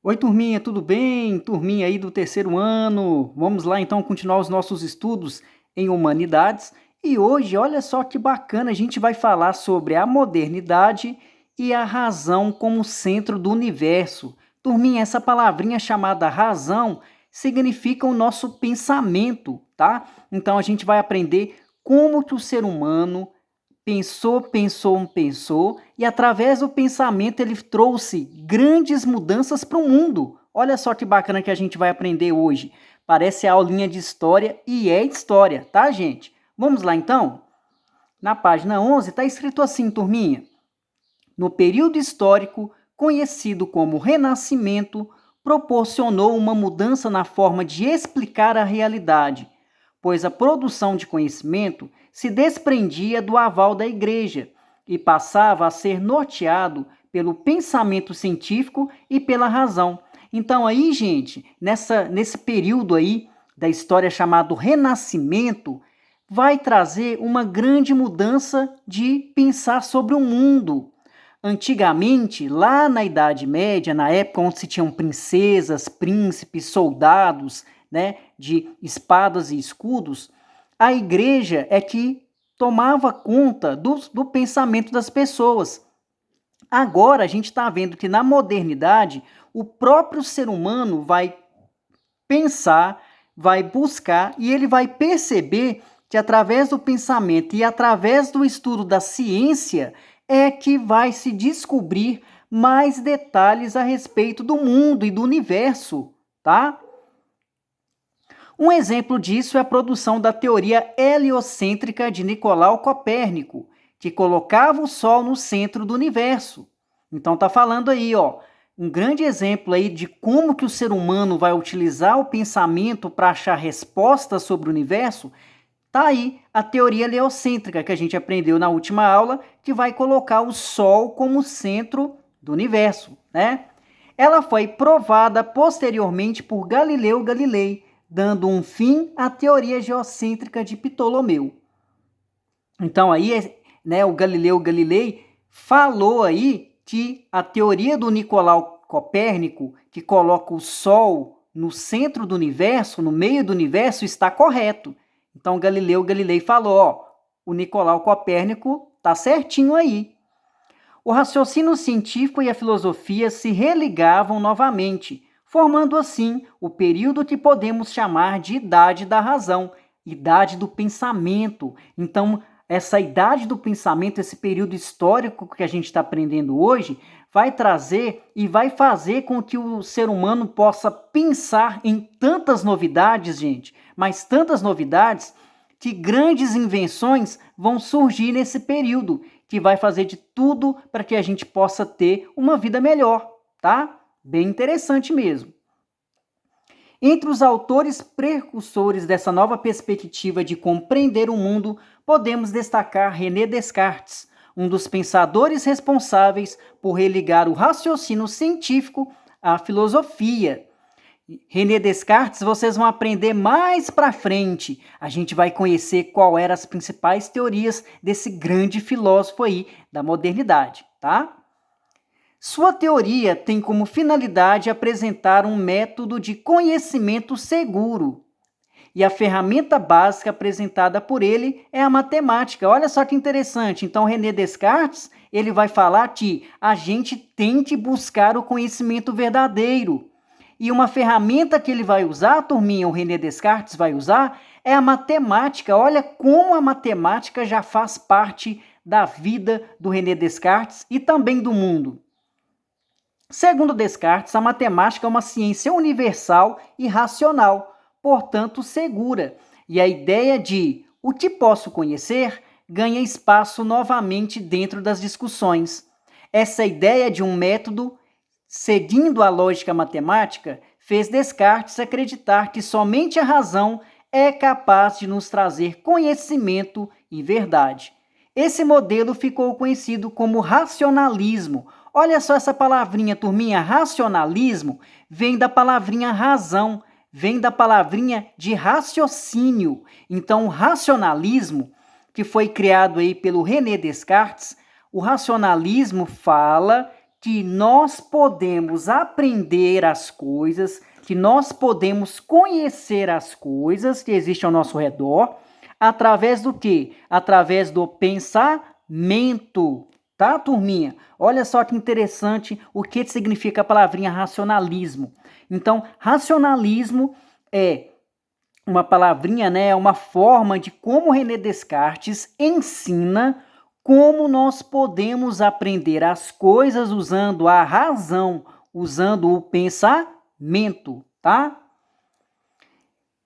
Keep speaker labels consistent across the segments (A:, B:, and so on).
A: Oi, turminha, tudo bem? Turminha aí do terceiro ano. Vamos lá então continuar os nossos estudos em humanidades. E hoje, olha só que bacana, a gente vai falar sobre a modernidade e a razão como centro do universo. Turminha, essa palavrinha chamada razão significa o nosso pensamento, tá? Então a gente vai aprender como que o ser humano pensou, e através do pensamento ele trouxe grandes mudanças para o mundo. Olha só que bacana que a gente vai aprender hoje. Parece aulinha de história e é história, tá, gente? Vamos lá então? Na página 11 está escrito assim, turminha: no período histórico conhecido como Renascimento, proporcionou uma mudança na forma de explicar a realidade, pois a produção de conhecimento se desprendia do aval da Igreja e passava a ser norteado pelo pensamento científico e pela razão. Então aí, gente, nesse período aí da história chamado Renascimento, vai trazer uma grande mudança de pensar sobre o mundo. Antigamente, lá na Idade Média, na época onde se tinham princesas, príncipes, soldados, né, de espadas e escudos, a igreja é que tomava conta do pensamento das pessoas. Agora a gente está vendo que na modernidade o próprio ser humano vai pensar, vai buscar e ele vai perceber que através do pensamento e através do estudo da ciência é que vai se descobrir mais detalhes a respeito do mundo e do universo, tá? Um exemplo disso é a produção da teoria heliocêntrica de Nicolau Copérnico, que colocava o Sol no centro do universo. Então tá falando aí, ó, um grande exemplo aí de como que o ser humano vai utilizar o pensamento para achar respostas sobre o universo. Tá aí a teoria heliocêntrica que a gente aprendeu na última aula, que vai colocar o Sol como centro do universo, né? Ela foi provada posteriormente por Galileu Galilei, dando um fim à teoria geocêntrica de Ptolomeu. Então aí, né, o Galileu Galilei falou aí que a teoria do Nicolau Copérnico, que coloca o Sol no centro do universo, no meio do universo, está correto. Então Galileu Galilei falou, ó, o Nicolau Copérnico tá certinho aí. O raciocínio científico e a filosofia se religavam novamente, formando assim o período que podemos chamar de Idade da Razão, Idade do Pensamento. Então, essa idade do pensamento, esse período histórico que a gente está aprendendo hoje, vai trazer e vai fazer com que o ser humano possa pensar em tantas novidades, gente, mas tantas novidades, que grandes invenções vão surgir nesse período, que vai fazer de tudo para que a gente possa ter uma vida melhor, tá? Bem interessante mesmo. Entre os autores precursores dessa nova perspectiva de compreender o mundo, podemos destacar René Descartes, um dos pensadores responsáveis por religar o raciocínio científico à filosofia. René Descartes, vocês vão aprender mais para frente. A gente vai conhecer qual eram as principais teorias desse grande filósofo aí da modernidade, tá? Sua teoria tem como finalidade apresentar um método de conhecimento seguro. E a ferramenta básica apresentada por ele é a matemática. Olha só que interessante. Então, René Descartes, ele vai falar que a gente tem que buscar o conhecimento verdadeiro. E uma ferramenta que ele vai usar, turminha, o René Descartes vai usar, é a matemática. Olha como a matemática já faz parte da vida do René Descartes e também do mundo. Segundo Descartes, a matemática é uma ciência universal e racional, portanto segura, e a ideia de o que posso conhecer ganha espaço novamente dentro das discussões. Essa ideia de um método seguindo a lógica matemática fez Descartes acreditar que somente a razão é capaz de nos trazer conhecimento e verdade. Esse modelo ficou conhecido como racionalismo. Olha só essa palavrinha, turminha, racionalismo, vem da palavrinha razão, vem da palavrinha de raciocínio. Então, o racionalismo, que foi criado aí pelo René Descartes, o racionalismo fala que nós podemos aprender as coisas, que nós podemos conhecer as coisas que existem ao nosso redor, através do quê? Através do pensamento, tá, turminha? Olha só que interessante o que significa a palavrinha racionalismo. Então, racionalismo é uma palavrinha, né, uma forma de como René Descartes ensina como nós podemos aprender as coisas usando a razão, usando o pensamento, tá?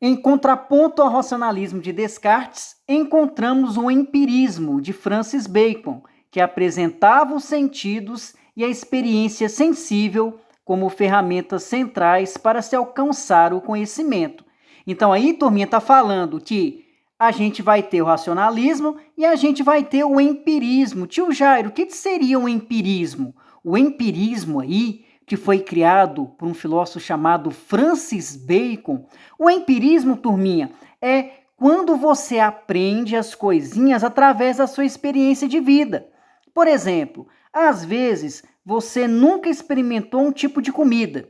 A: Em contraponto ao racionalismo de Descartes, encontramos o empirismo de Francis Bacon, que apresentava os sentidos e a experiência sensível como ferramentas centrais para se alcançar o conhecimento. Então aí, turminha, está falando que a gente vai ter o racionalismo e a gente vai ter o empirismo. Tio Jairo, o que seria o empirismo? O empirismo aí, que foi criado por um filósofo chamado Francis Bacon. O empirismo, turminha, é quando você aprende as coisinhas através da sua experiência de vida. Por exemplo, às vezes você nunca experimentou um tipo de comida.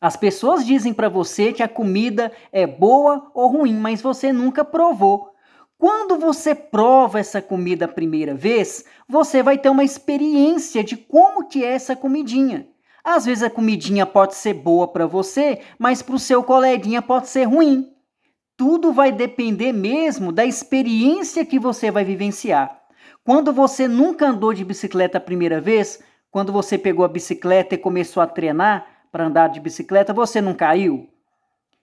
A: As pessoas dizem para você que a comida é boa ou ruim, mas você nunca provou. Quando você prova essa comida a primeira vez, você vai ter uma experiência de como que é essa comidinha. Às vezes a comidinha pode ser boa para você, mas para o seu coleguinha pode ser ruim. Tudo vai depender mesmo da experiência que você vai vivenciar. Quando você nunca andou de bicicleta a primeira vez, quando você pegou a bicicleta e começou a treinar para andar de bicicleta, você não caiu?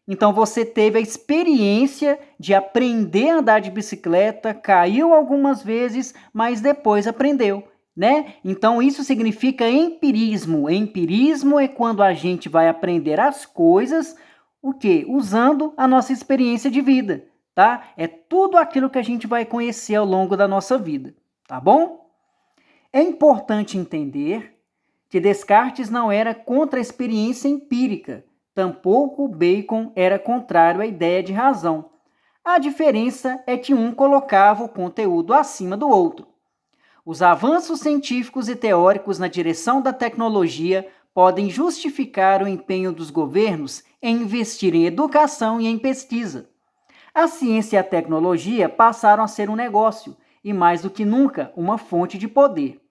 A: Então você teve a experiência de aprender a andar de bicicleta, caiu algumas vezes, mas depois aprendeu, né? Então isso significa empirismo. Empirismo é quando a gente vai aprender as coisas, o quê? Usando a nossa experiência de vida, tá? É tudo aquilo que a gente vai conhecer ao longo da nossa vida, tá bom? É importante entender que Descartes não era contra a experiência empírica, tampouco Bacon era contrário à ideia de razão. A diferença é que um colocava o conteúdo acima do outro. Os avanços científicos e teóricos na direção da tecnologia podem justificar o empenho dos governos em investir em educação e em pesquisa. A ciência e a tecnologia passaram a ser um negócio e, mais do que nunca, uma fonte de poder.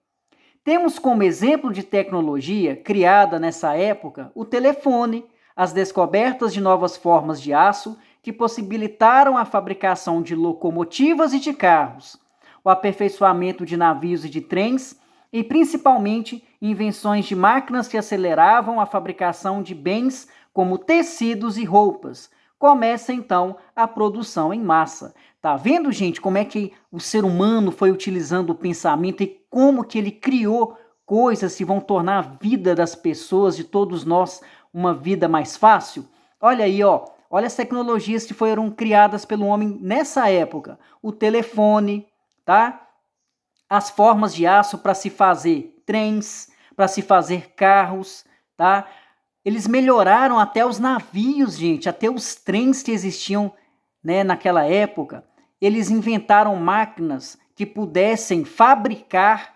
A: Temos como exemplo de tecnologia criada nessa época o telefone, as descobertas de novas formas de aço que possibilitaram a fabricação de locomotivas e de carros, o aperfeiçoamento de navios e de trens e, principalmente, invenções de máquinas que aceleravam a fabricação de bens como tecidos e roupas. Começa, então, a produção em massa. Tá vendo, gente, como é que o ser humano foi utilizando o pensamento e como que ele criou coisas que vão tornar a vida das pessoas, de todos nós, uma vida mais fácil? Olha aí, ó, olha as tecnologias que foram criadas pelo homem nessa época. O telefone, tá? As formas de aço para se fazer trens, para se fazer carros, tá? Eles melhoraram até os navios, gente, até os trens que existiam, né, naquela época. Eles inventaram máquinas que pudessem fabricar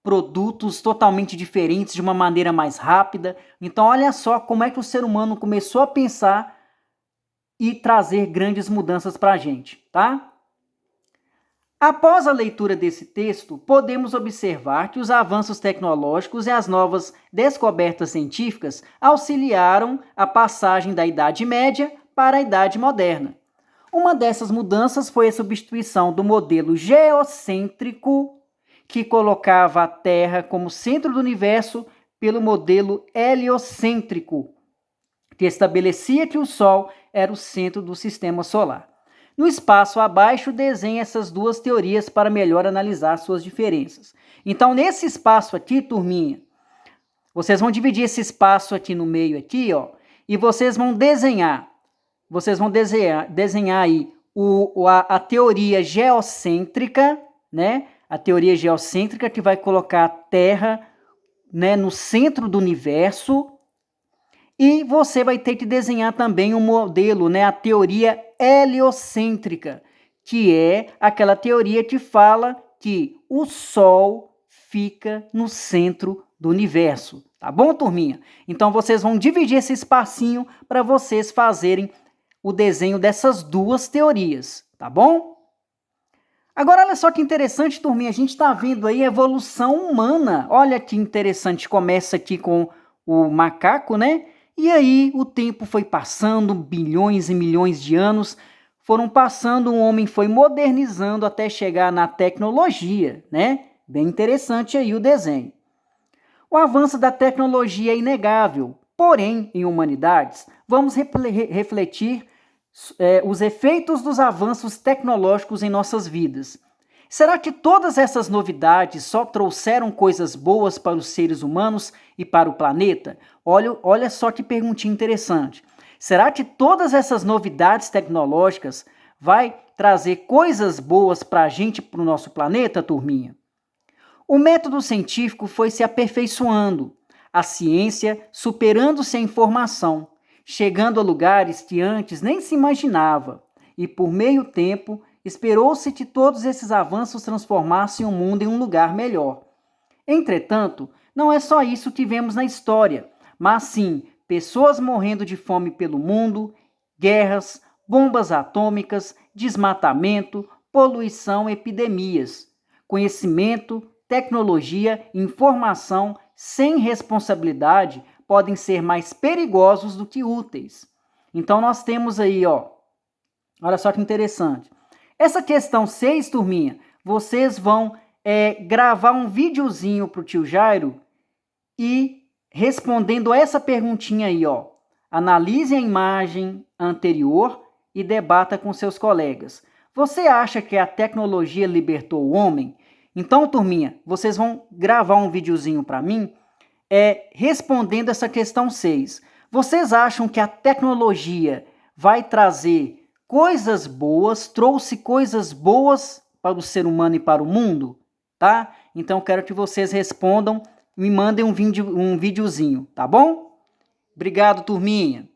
A: produtos totalmente diferentes de uma maneira mais rápida. Então, olha só como é que o ser humano começou a pensar e trazer grandes mudanças para a gente, tá? Após a leitura desse texto, podemos observar que os avanços tecnológicos e as novas descobertas científicas auxiliaram a passagem da Idade Média para a Idade Moderna. Uma dessas mudanças foi a substituição do modelo geocêntrico, que colocava a Terra como centro do universo, pelo modelo heliocêntrico, que estabelecia que o Sol era o centro do sistema solar. No espaço abaixo, desenha essas duas teorias para melhor analisar suas diferenças. Então, nesse espaço aqui, turminha, vocês vão dividir esse espaço aqui no meio aqui, ó, e vocês vão desenhar aí a teoria geocêntrica, né? A teoria geocêntrica que vai colocar a Terra, né, no centro do universo. E você vai ter que desenhar também um modelo, né, a teoria heliocêntrica, que é aquela teoria que fala que o Sol fica no centro do universo. Tá bom, turminha? Então vocês vão dividir esse espacinho para vocês fazerem o desenho dessas duas teorias, tá bom? Agora, olha só que interessante, turminha, a gente está vendo aí a evolução humana. Olha que interessante, começa aqui com o macaco, né? E aí o tempo foi passando, bilhões e milhões de anos foram passando, o homem foi modernizando até chegar na tecnologia, né? Bem interessante aí o desenho. O avanço da tecnologia é inegável, porém, em humanidades, vamos refletir os efeitos dos avanços tecnológicos em nossas vidas. Será que todas essas novidades só trouxeram coisas boas para os seres humanos e para o planeta? Olha só que perguntinha interessante. Será que todas essas novidades tecnológicas vai trazer coisas boas para a gente, para o nosso planeta, turminha? O método científico foi se aperfeiçoando, a ciência superando-se a informação, chegando a lugares que antes nem se imaginava, e por meio tempo esperou-se que todos esses avanços transformassem o mundo em um lugar melhor. Entretanto, não é só isso que vemos na história, mas sim pessoas morrendo de fome pelo mundo, guerras, bombas atômicas, desmatamento, poluição, epidemias. Conhecimento, tecnologia e informação sem responsabilidade podem ser mais perigosos do que úteis. Então nós temos aí, olha só que interessante. Essa questão 6, turminha, vocês vão gravar um videozinho pro tio Jairo e respondendo essa perguntinha aí, Analise a imagem anterior e debata com seus colegas. Você acha que a tecnologia libertou o homem? Então, turminha, vocês vão gravar um videozinho para mim respondendo essa questão 6. Vocês acham que a tecnologia vai trazer coisas boas, trouxe coisas boas para o ser humano e para o mundo? Tá? Então, quero que vocês respondam, me mandem um videozinho, tá bom? Obrigado, turminha.